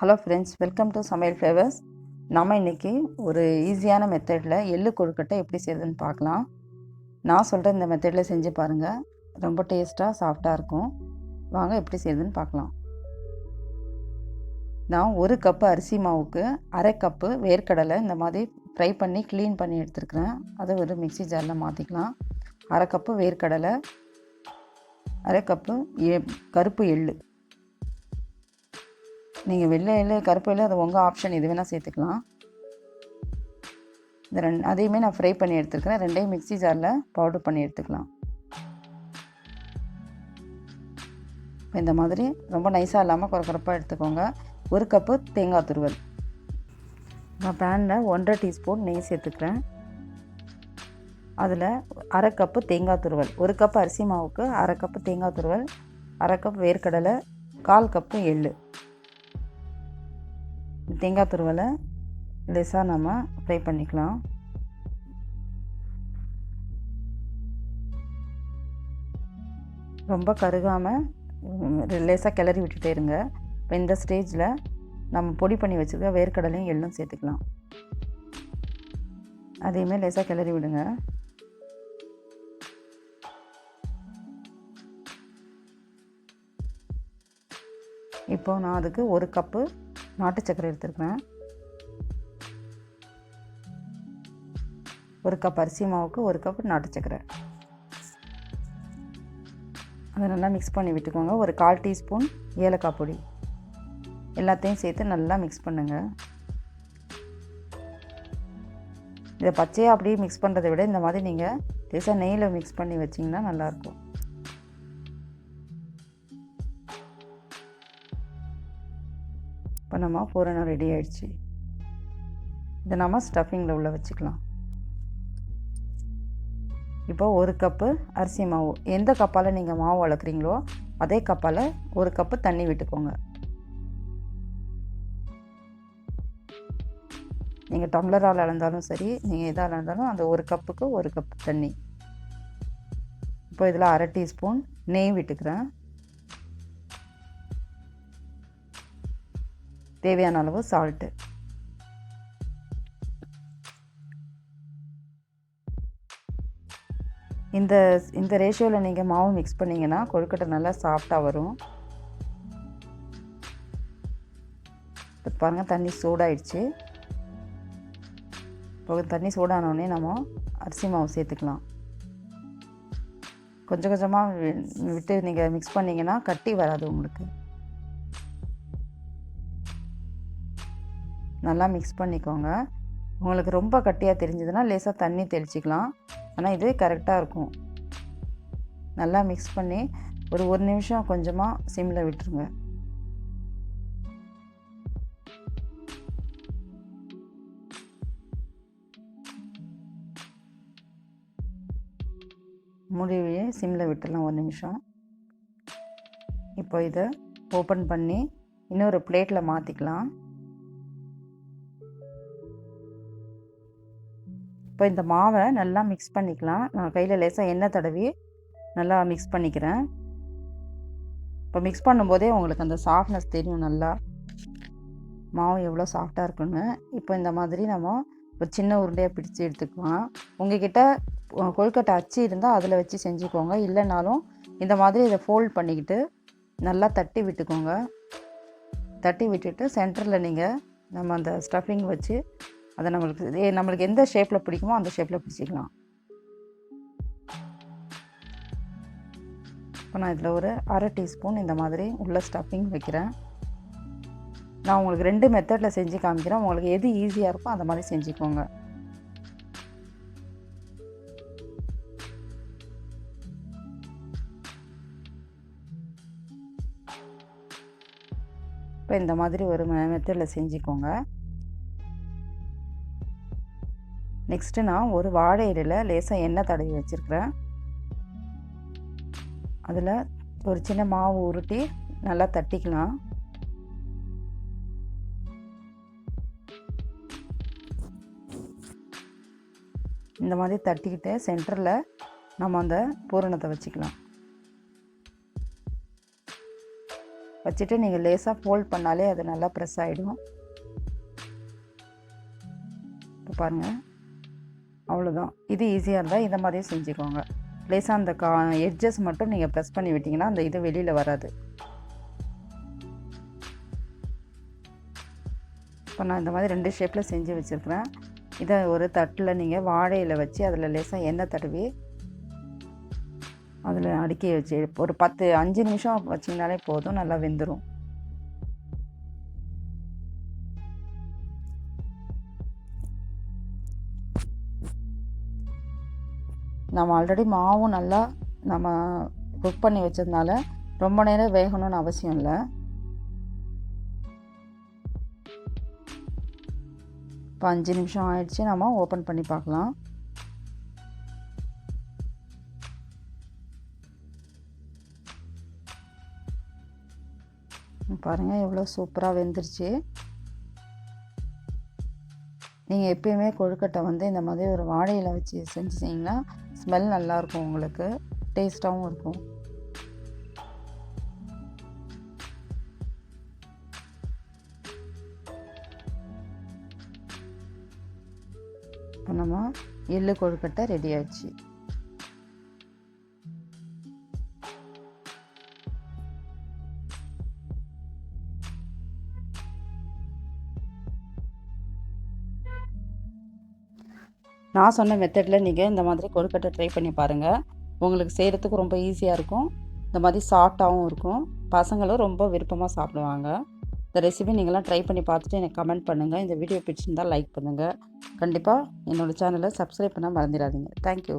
Hello friends, welcome to சமையல் flavours. நம்ம இன்றைக்கி ஒரு ஈஸியான மெத்தடில் எள்ளு கொழுக்கட்டை எப்படி செய்யுதுன்னு பார்க்கலாம். நான் சொல்கிற இந்த மெத்தடில் செஞ்சு பாருங்கள், ரொம்ப டேஸ்ட்டாக சாஃப்டாக இருக்கும். வாங்க எப்படி செய்யுதுன்னு பார்க்கலாம். நான் 1 கப்பு அரிசி மாவுக்கு அரை கப்பு வேர்க்கடலை இந்த மாதிரி ஃப்ரை பண்ணி க்ளீன் பண்ணி எடுத்துருக்கிறேன். அதை ஒரு மிக்ஸி ஜாரில் மாற்றிக்கலாம். அரை கப்பு வேர்க்கடலை, அரை கப்பு கருப்பு எள்ளு. நீங்கள் வெள்ளை எள்ளு கருப்பு எள்ளு அது உங்கள் ஆப்ஷன், இது வேணால் சேர்த்துக்கலாம். இந்த அதையுமே நான் ஃப்ரை பண்ணி எடுத்துருக்கிறேன். ரெண்டையும் மிக்ஸி ஜாரில் பவுடர் பண்ணி எடுத்துக்கலாம். இந்த மாதிரி ரொம்ப நைஸாக இல்லாமல் குறப்பாக எடுத்துக்கோங்க. 1 கப்பு தேங்காய் துருவல். நான் பேனில் 1.5 டீஸ்பூன் நெய் சேர்த்துக்கிறேன். அதில் அரை கப்பு தேங்காய் துருவல், 1 கப்பு அரிசி மாவுக்கு அரை கப்பு தேங்காய் துருவல், அரை கப் வேர்க்கடலை, 1/4 கப்பு எள்ளு. தேங்காய் துருவலை லேசாக நம்ம ஃப்ரை பண்ணிக்கலாம். ரொம்ப கருகாமல் லேசாக கிளறி விட்டுட்டே இருங்க. இப்போ இந்த ஸ்டேஜில் நம்ம பொடி பண்ணி வச்சுருக்க வேர்க்கடலையும் எள்ளும் சேர்த்துக்கலாம். அதையுமே லேசாக கிளறி விடுங்க. இப்போது நான் அதுக்கு 1 கப்பு நாட்டு சர்க்கரை எடுத்துருக்கிறேன். 1 கப் அரிசி மாவுக்கு 1 கப் நாட்டு சர்க்கரை. அதை நல்லா மிக்ஸ் பண்ணி விட்டுக்கோங்க. ஒரு 1/4 டீஸ்பூன் ஏலக்காய் பொடி எல்லாத்தையும் சேர்த்து நல்லா மிக்ஸ் பண்ணுங்கள். இதை பச்சையாக அப்படியே மிக்ஸ் பண்ணுறதை விட இந்த மாதிரி நீங்கள் லேசாக நெய்யில் மிக்ஸ் பண்ணி வச்சிங்கன்னா நல்லாயிருக்கும். இப்போ நம்ம பூரணம் ரெடி ஆகிடுச்சு. இதை நம்ம ஸ்டஃபிங்கில் உள்ள வச்சுக்கலாம். இப்போ 1 கப்பு அரிசி மாவு, எந்த கப்பால் நீங்கள் மாவு வளர்க்குறீங்களோ அதே கப்பால் 1 கப்பு தண்ணி விட்டுக்கோங்க. நீங்கள் டம்ளரால் அளந்தாலும் சரி, நீங்கள் எதாக அளந்தாலும் அந்த 1 கப்புக்கு 1 கப் தண்ணி. இப்போ இதில் அரை டீஸ்பூன் நெய் விட்டுக்கிறேன். தேவையான அளவு சால்ட்டு. இந்த ரேஷியோவில் நீங்கள் மாவு மிக்ஸ் பண்ணிங்கன்னா கொழுக்கட்டை நல்லா சாஃப்டாக வரும். இப்போ பாருங்கள், தண்ணி சூடாயிடுச்சு. இப்போ தண்ணி சூடானோடனே நம்ம அரிசி மாவு சேர்த்துக்கலாம். கொஞ்சம் கொஞ்சமாக விட்டு நீங்கள் மிக்ஸ் பண்ணிங்கன்னா கட்டி வராது உங்களுக்கு. நல்லா மிக்ஸ் பண்ணிக்கோங்க. உங்களுக்கு ரொம்ப கட்டியாக தெரிஞ்சதுன்னா லேசாக தண்ணி தெளிச்சிக்கலாம். ஆனால் இதுவே கரெக்டாக இருக்கும். நல்லா மிக்ஸ் பண்ணி ஒரு நிமிஷம் கொஞ்சமாக சிம்மில் விட்டுருங்க. முடிவையே சிம்மில் விட்டுடலாம் 1 நிமிஷம். இப்போ இதை ஓப்பன் பண்ணி இன்னொரு பிளேட்டில் மாற்றிக்கலாம். இப்போ இந்த மாவை நல்லா மிக்ஸ் பண்ணிக்கலாம். நான் கையில் லேசாக எண்ணெய் தடவி நல்லா மிக்ஸ் பண்ணிக்கிறேன். இப்போ மிக்ஸ் பண்ணும்போதே உங்களுக்கு அந்த சாஃப்ட்னஸ் தெரியும், நல்லா மாவு எவ்வளோ சாஃப்டாக இருக்குன்னு. இப்போ இந்த மாதிரி நம்ம ஒரு சின்ன உருண்டையாக பிடிச்சி எடுத்துக்கலாம். உங்கள்கிட்ட கொழுக்கட்டை அச்சு இருந்தால் அதில் வச்சு செஞ்சுக்கோங்க. இல்லைனாலும் இந்த மாதிரி இதை ஃபோல்ட் பண்ணிக்கிட்டு நல்லா தட்டி விட்டுக்கோங்க. தட்டி விட்டுட்டு சென்டரில் நீங்கள் நம்ம அந்த ஸ்டஃபிங் வச்சு அதை நம்மளுக்கு எந்த ஷேப்பில் பிடிக்குமோ அந்த ஷேப்பில் பிடிச்சிக்கலாம். இப்போ நான் இதில் ஒரு அரை டீஸ்பூன் இந்த மாதிரி உள்ள ஸ்டஃபிங் வைக்கிறேன். நான் உங்களுக்கு 2 மெத்தடில் செஞ்சு காமிக்கிறேன். உங்களுக்கு எது ஈஸியாக இருக்கோ அந்த மாதிரி செஞ்சுக்கோங்க. இப்போ இந்த மாதிரி ஒரு மெத்தடில் செஞ்சுக்கோங்க. நெக்ஸ்ட்டு நான் ஒரு வாழை இலையில் லேசாக எண்ணெய் தடவி வச்சுருக்கிறேன். அதில் ஒரு சின்ன மாவு உருட்டி நல்லா தட்டிக்கலாம். இந்த மாதிரி தட்டிக்கிட்டு சென்டரில் நம்ம அந்த பூரணத்தை வச்சுக்கலாம். வச்சுட்டு நீங்கள் லேசாக ஃபோல்ட் பண்ணாலே அது நல்லா ப்ரெஸ் ஆகிடும். இப்போ பாருங்கள், அவ்வளோதான். இது ஈஸியாக இருந்தால் இந்த மாதிரியே செஞ்சுக்கோங்க. லேசாக அந்த எட்ஜஸ் மட்டும் நீங்கள் ப்ரெஸ் பண்ணி விட்டிங்கன்னா அந்த இது வெளியில் வராது. இப்போ நான் இந்த மாதிரி 2 ஷேப்பில் செஞ்சு வச்சுருக்கிறேன். இதை ஒரு தட்டில் நீங்கள் வாழை இலை வச்சு அதில் லேசாக எண்ணெய் தடவி அதில் அடுக்கி வச்சு ஒரு 5 நிமிஷம் வச்சிங்கனாலே போதும், நல்லா வெந்துடும். நம்ம ஆல்ரெடி மாவும் நல்லா நம்ம குக் பண்ணி வச்சதுனால ரொம்ப நேரம் வேகணும்னு அவசியம் இல்லை. இப்போ 5 நிமிஷம் ஆயிடுச்சு. நம்ம ஓப்பன் பண்ணி பார்க்கலாம். பாருங்கள் எவ்வளோ சூப்பராக வெந்துருச்சு. நீங்கள் எப்பயுமே கொழுக்கட்டை வந்து இந்த மாதிரி ஒரு வாழையில வச்சு செஞ்சிங்கன்னா ஸ்மெல் நல்லாயிருக்கும், உங்களுக்கு டேஸ்ட்டாகவும் இருக்கும். இப்போ நம்ம எள்ளு கொழுக்கட்டை ரெடி ஆயிடுச்சு. நான் சொன்ன மெத்தடில் நீங்கள் இந்த மாதிரி கொழுக்கட்டை ட்ரை பண்ணி பாருங்கள். உங்களுக்கு செய்கிறதுக்கு ரொம்ப ஈஸியாக இருக்கும். இந்த மாதிரி சாஃப்டாகவும் இருக்கும். பசங்களும் ரொம்ப விருப்பமாக சாப்பிடுவாங்க. இந்த ரெசிபி நீங்களாம் ட்ரை பண்ணி பார்த்துட்டு எனக்கு கமெண்ட் பண்ணுங்கள். இந்த வீடியோ பிடிச்சிருந்தால் லைக் பண்ணுங்கள். கண்டிப்பாக என்னோடய சேனலை சப்ஸ்கிரைப் பண்ண மறந்துடாதீங்க. தேங்க்யூ.